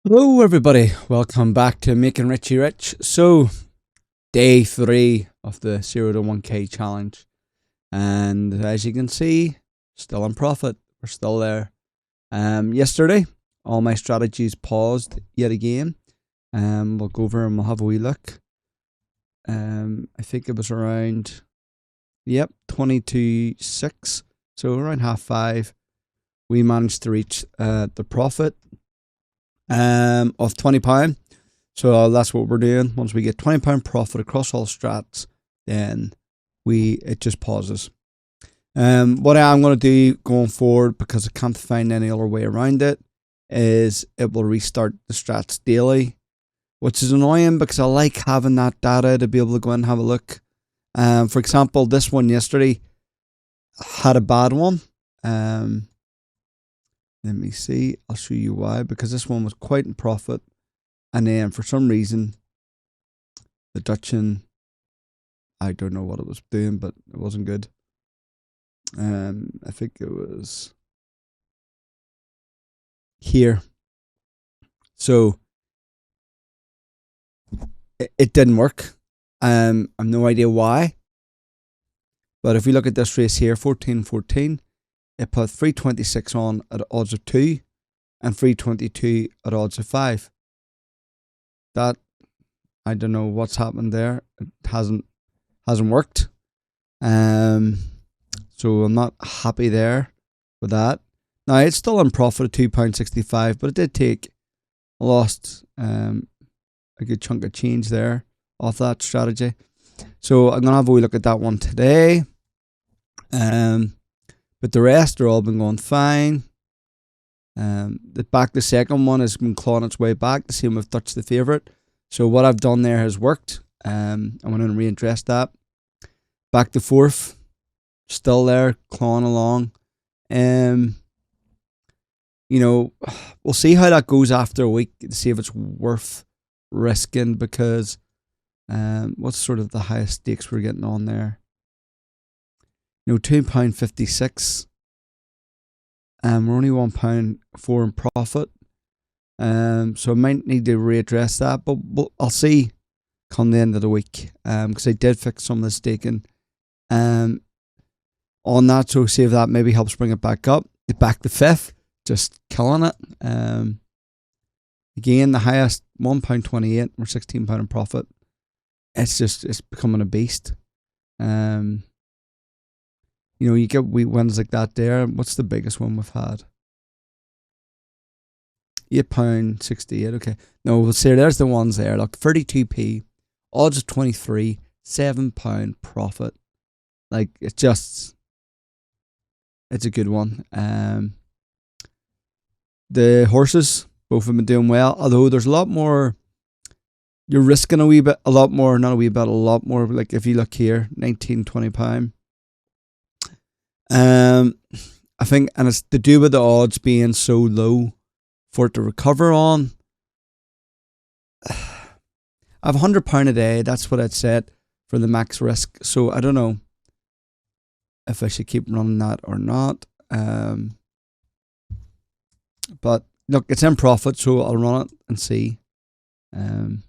Hello everybody, welcome back to Making Richie Rich. So, day 3 of the 0 to 1k challenge, and as you can see, still in profit. We're still there. Yesterday, all my strategies paused yet again. We'll go over and we'll have a wee look. I think it was around, 20 to 6, so around 5:30, we managed to reach the profit of £20. So that's what we're doing. Once we get £20 profit across all strats, then it just pauses. What I am going to do going forward, because I can't find any other way around it, is it will restart the strats daily, which is annoying because I like having that data to be able to go in and have a look. For example, this one yesterday had a bad one. Let me see. I'll show you why. Because this one was quite in profit, and then for some reason, the Dutchin, I don't know what it was doing, but it wasn't good. I think it was here. So it didn't work. I've no idea why. But if we look at this race here, 14-14. It put 326 on at odds of 2 and 322 at odds of 5. That, I don't know what's happened there. It hasn't worked. So I'm not happy there with that. Now it's still in profit at £2.65, but it did take lost a good chunk of change there off that strategy. So I'm gonna have a wee look at that one today. But the rest are all been going fine. The second one has been clawing its way back to see if I've touched the favourite. So what I've done there has worked. I'm going to readdress that. Back to fourth, still there, clawing along. We'll see how that goes after a week to see if it's worth risking, because what's sort of the highest stakes we're getting on there? £2.56. We're only £1.04 in profit. So I might need to readdress that, but I'll see come the end of the week. Because I did fix some of the staking on that, so see if that maybe helps bring it back up. Back to fifth, just killing it. Again, the highest £1.28. We're £16 in profit. It's becoming a beast. You get wee wins like that there. What's the biggest one we've had? £8.68. Okay. No, we'll see. There's the ones there. Look, 32p, odds of 23, £7 profit. Like, it's a good one. The horses, both of them been doing well. Although there's a lot more. You're risking a lot more. Like if you look here, £19, £20. I think, and it's to do with the odds being so low for it to recover on. I have £100 a day. That's what I'd set for the max risk. So I don't know if I should keep running that or not. But look, it's in profit, so I'll run it and see. And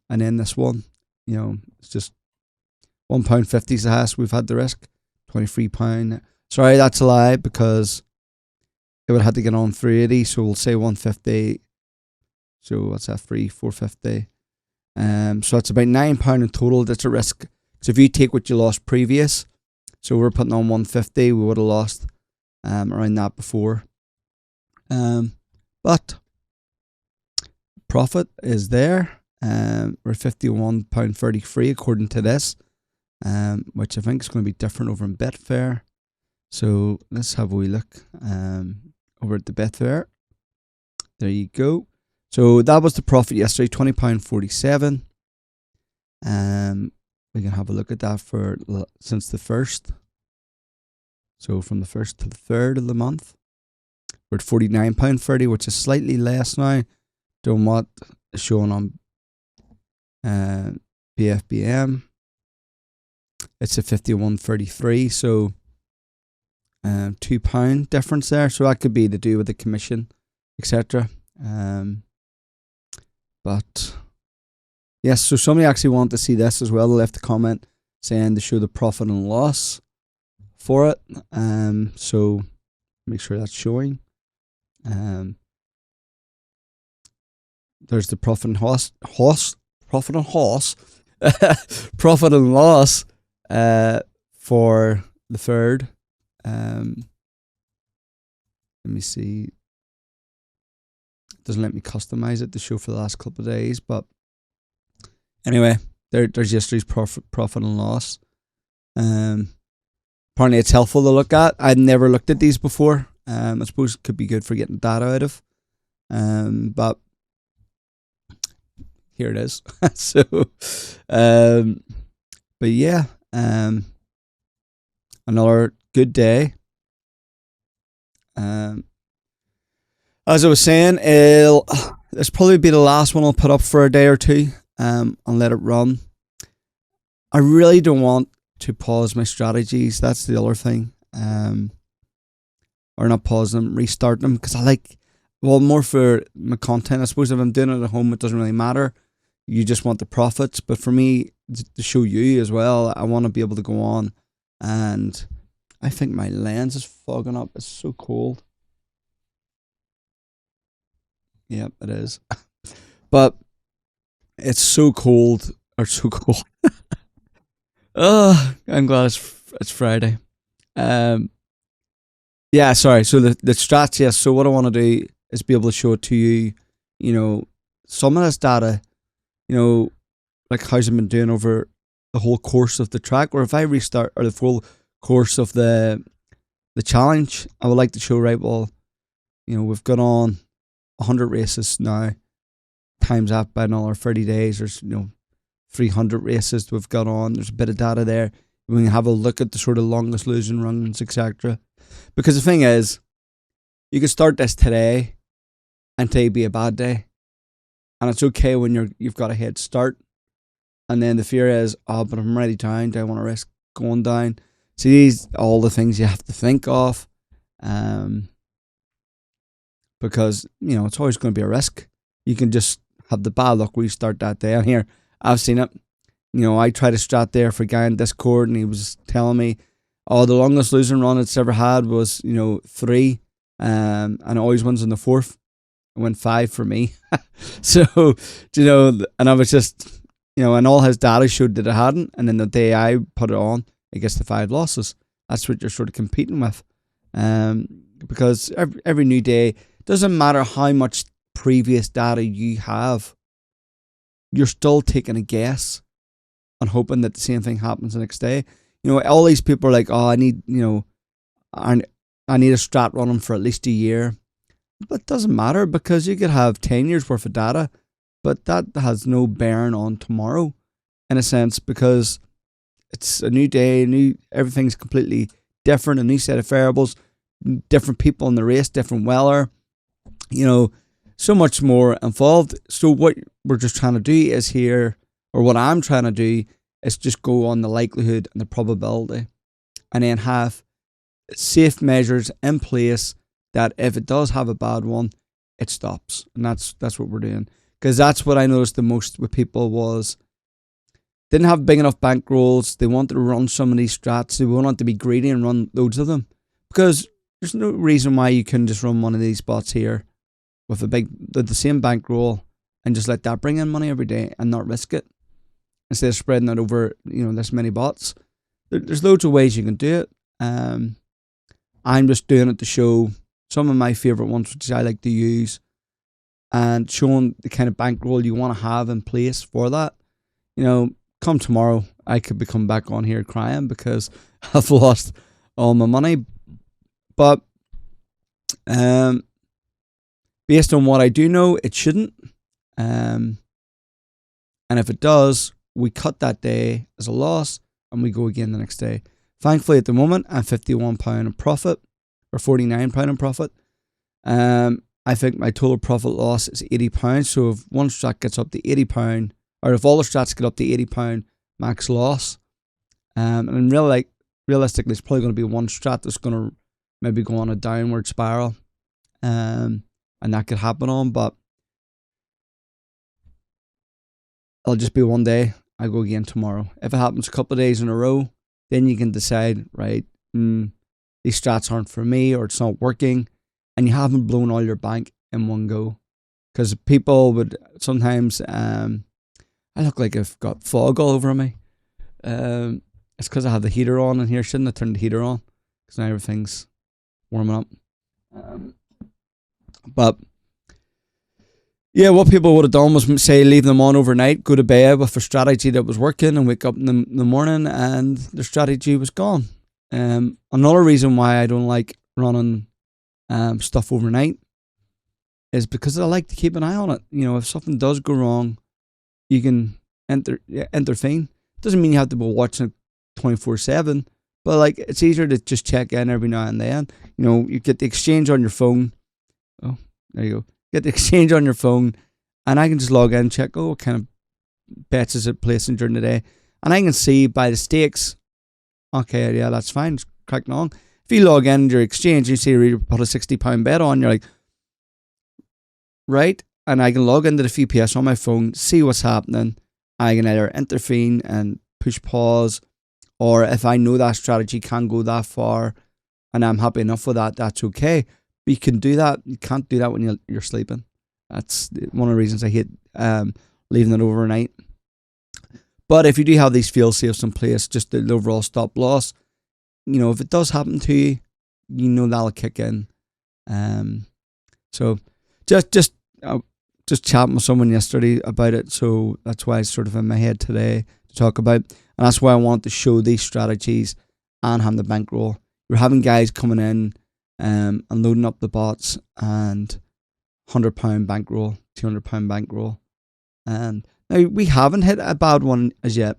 then this one, it's just £1.50 is the highest we've had the risk. £23. Sorry, that's a lie, because it would have to get on 380, so we'll say 150. So what's that? £4.50. So it's about £9 in total. That's a risk. So if you take what you lost previous, so we're putting on 150, we would have lost around that before. But profit is there. We're £51.33 according to this. Which I think is going to be different over in Betfair. So let's have a wee look over at the Betfair. There you go. So that was the profit yesterday, £20.47. We can have a look at that since the 1st. So from the 1st to the 3rd of the month, we're at £49.30, which is slightly less now than what is shown on bfbm. It's a 51.33, so £2 difference there. So that could be to do with the commission, etc. But yes, so somebody actually wanted to see this as well. They left a comment saying to show the profit and loss for it. So make sure that's showing. There's the profit and profit and loss for the third. Let me see. It doesn't let me customize it to show for the last couple of days, but anyway, there's yesterday's profit and loss. Apparently it's helpful to look at. I'd never looked at these before. I suppose it could be good for getting data out of. But here it is. So, but yeah, another good day. As I was saying, this probably be the last one I'll put up for a day or two, and let it run. I really don't want to pause my strategies. That's the other thing. Or not pause them, restart them, because I like, well, more for my content. I suppose if I'm doing it at home, it doesn't really matter. You just want the profits. But for me, to show you as well, I want to be able to go on. And I think my lens is fogging up. It's so cold. Yep, it is. But it's so cold, or so cold. Oh, I'm glad it's Friday. Yeah, sorry. So the strats, yes. So what I want to do is be able to show it to you, some of this data, like how's it been doing over the whole course of the track, or if I restart, or the full course of the challenge, I would like to show, right, well, we've got on 100 races now, times that by another 30 days, there's, 300 races we've got on, there's a bit of data there. We can have a look at the sort of longest losing runs, etc. Because the thing is, you can start this today and today be a bad day. And it's okay when you've got a head start. And then the fear is, but I'm already down. Do I want to risk going down? See, these are all the things you have to think of. Because, it's always going to be a risk. You can just have the bad luck restart that day. And here, I've seen it. I tried a strat there for a guy in Discord, and he was telling me, the longest losing run it's ever had was, 3, and it always wins in the 4th. It went 5 for me. So, and I was just, and all his data showed that it hadn't, and then the day I put it on, it gets the 5 losses. That's what you're sort of competing with. Because every new day, doesn't matter how much previous data you have, you're still taking a guess and hoping that the same thing happens the next day. All these people are like, I need, I need a strat running for at least a year. But it doesn't matter, because you could have 10 years worth of data, but that has no bearing on tomorrow, in a sense, because it's a new day, everything's completely different, a new set of variables, different people in the race, different weather, so much more involved. So what we're just trying to do is here, or what I'm trying to do is just go on the likelihood and the probability, and then have safe measures in place that if it does have a bad one, it stops. And that's what we're doing. Because that's what I noticed the most with people was didn't have big enough bankrolls. They wanted to run some of these strats. They wanted to be greedy and run loads of them. Because there's no reason why you couldn't just run one of these spots here with the same bankroll and just let that bring in money every day and not risk it, instead of spreading it over, this many bots. There's loads of ways you can do it. I'm just doing it to show some of my favourite ones, which I like to use, and showing the kind of bankroll you want to have in place for that. Come tomorrow, I could be coming back on here crying because I've lost all my money. But based on what I do know, it shouldn't. And if it does, we cut that day as a loss and we go again the next day. Thankfully, at the moment, I'm £51 in profit, or £49 in profit. I think my total profit loss is £80. So if one strat gets up to £80, or if all the strats get up to £80 max loss, and realistically, it's probably going to be one strat that's going to maybe go on a downward spiral. and that could happen on, but it'll just be one day. I go again tomorrow. If it happens a couple of days in a row, then you can decide, right, these strats aren't for me, or it's not working, and you haven't blown all your bank in one go. Because people would sometimes, I look like I've got fog all over me. It's because I have the heater on in here. Shouldn't have turned the heater on, because now everything's warming up. But yeah, what people would have done was say leave them on overnight, go to bed with a strategy that was working, and wake up in the morning and the strategy was gone. Another reason why I don't like running stuff overnight is because I like to keep an eye on it. You know, if something does go wrong, you can intervene. Doesn't mean you have to be watching it 24/7, but like it's easier to just check in every now and then. You know, you get the exchange on your phone. Oh, there you go. Get the exchange on your phone, and I can just log in and check, what kind of bets is it placing during the day, and I can see by the stakes, okay, yeah, that's fine, it's cracking on. If you log in your exchange, you see you put a £60 bet on, you're like, right, and I can log into the VPS on my phone, see what's happening. I can either intervene and push pause, or if I know that strategy can't go that far and I'm happy enough with that, that's okay. But you can do that. You can't do that when you're sleeping. That's one of the reasons I hate leaving it overnight. But if you do have these fail safes in place, just the overall stop loss, you know, if it does happen to you, you know that'll kick in. So just chatting with someone yesterday about it, so that's why it's sort of in my head today to talk about, and that's why I want to show these strategies and have the bankroll. We're having guys coming in and loading up the bots, and £100 bankroll, £200 bankroll, and now we haven't hit a bad one as yet,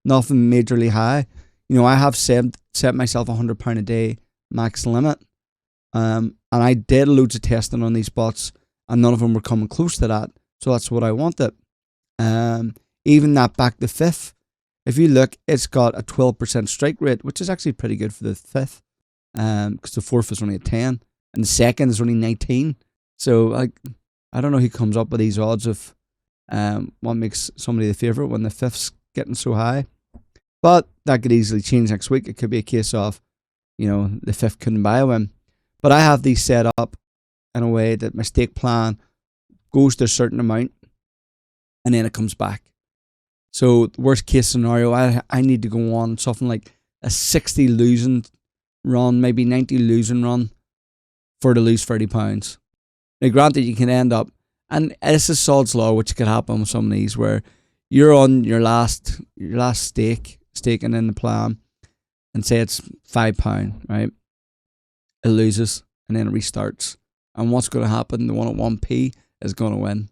nothing majorly high. You know, I have set myself £100 a day max limit, and I did loads of testing on these bots, and none of them were coming close to that. So that's what I wanted. Even that back to fifth, if you look, it's got a 12% strike rate, which is actually pretty good for the fifth. Because the fourth is only a 10, and the second is only 19. So like, I don't know who comes up with these odds of what makes somebody the favourite when the fifth's getting so high. But that could easily change next week. It could be a case of, you know, the fifth couldn't buy a win. But I have these set up in a way that my stake plan goes to a certain amount and then it comes back. So worst case scenario, I need to go on something like a 60 losing run, maybe 90 losing run to lose £30. Now granted, you can end up, and this is sod's law, which could happen with some of these, where you're on your last staking in the plan, and say it's £5, right? It loses and then it restarts. And what's going to happen? The one at 1p is going to win.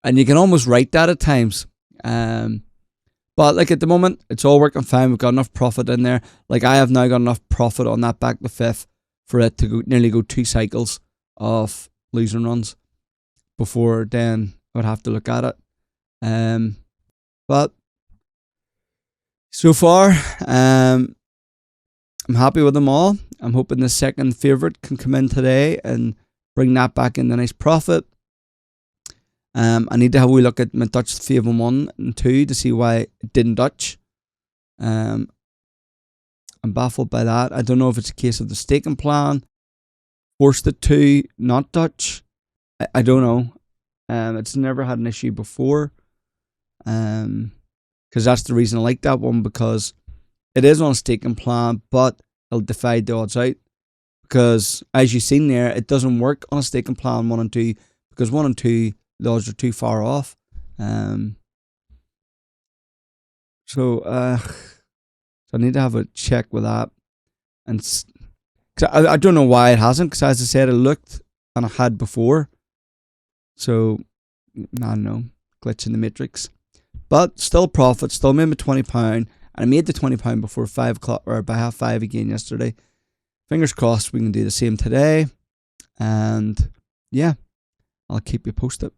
And you can almost write that at times. But like at the moment, it's all working fine. We've got enough profit in there. Like I have now got enough profit on that back to fifth for it to nearly go 2 cycles of losing runs before then I would have to look at it. But so far, I'm happy with them all. I'm hoping the second favourite can come in today and bring that back in the nice profit. I need to have a wee look at my Dutch favour 1 and 2 to see why it didn't Dutch. I'm baffled by that. I don't know if it's a case of the staking plan forced it to not Dutch. I don't know. It's never had an issue before. Because that's the reason I like that one, because it is on a staking plan, but it'll divide the odds out. Because as you've seen there, it doesn't work on a staking plan 1 and 2, because 1 and 2, the odds are too far off. So I need to have a check with that. And I don't know why it hasn't, because as I said, it looked and I had before. So I don't know, glitch in the matrix. But still profit, still made my £20. And I made the £20 before 5 o'clock, or by 5:30 again yesterday. Fingers crossed we can do the same today. And yeah, I'll keep you posted.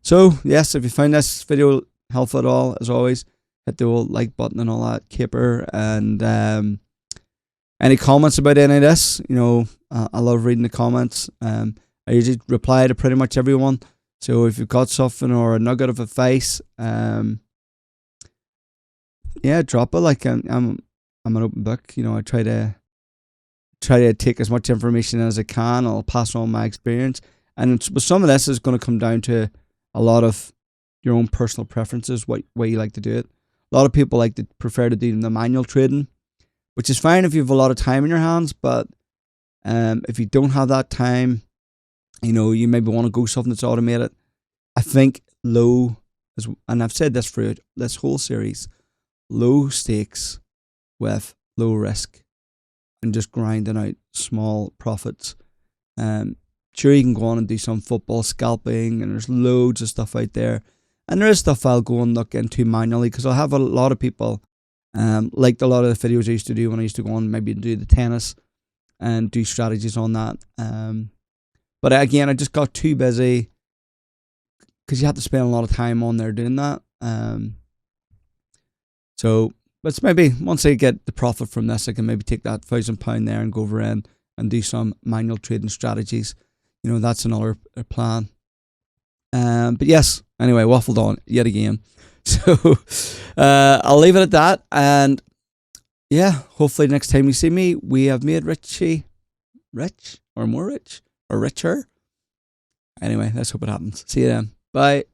So yes, if you found this video helpful at all, as always, hit the old like button and all that caper. And any comments about any of this, you know, I love reading the comments. I I usually reply to pretty much everyone. So if you've got something or a nugget of advice, yeah, drop it. Like I'm an open book. You know, I try to take as much information as I can. I'll pass on my experience, and but some of this is going to come down to a lot of your own personal preferences, what way you like to do it. A lot of people like to prefer to do the manual trading, which is fine if you have a lot of time in your hands. But if you don't have that time, you know, you maybe want to go something that's automated. I think low, and I've said this for this whole series, low stakes with low risk, and just grinding out small profits. Sure, you can go on and do some football scalping, and there's loads of stuff out there. And there is stuff I'll go and look into manually, because I'll have a lot of people, liked a lot of the videos I used to do when I used to go on maybe do the tennis and do strategies on that. But again, I just got too busy, because you have to spend a lot of time on there doing that. So, but maybe once I get the profit from this, I can maybe take that £1,000 there and go over in and do some manual trading strategies. You know, that's another plan. But yes, anyway, waffled on yet again. So I'll leave it at that. And yeah, hopefully next time you see me, we have made Richie rich or more rich or richer. Anyway, let's hope it happens. See you then. Bye.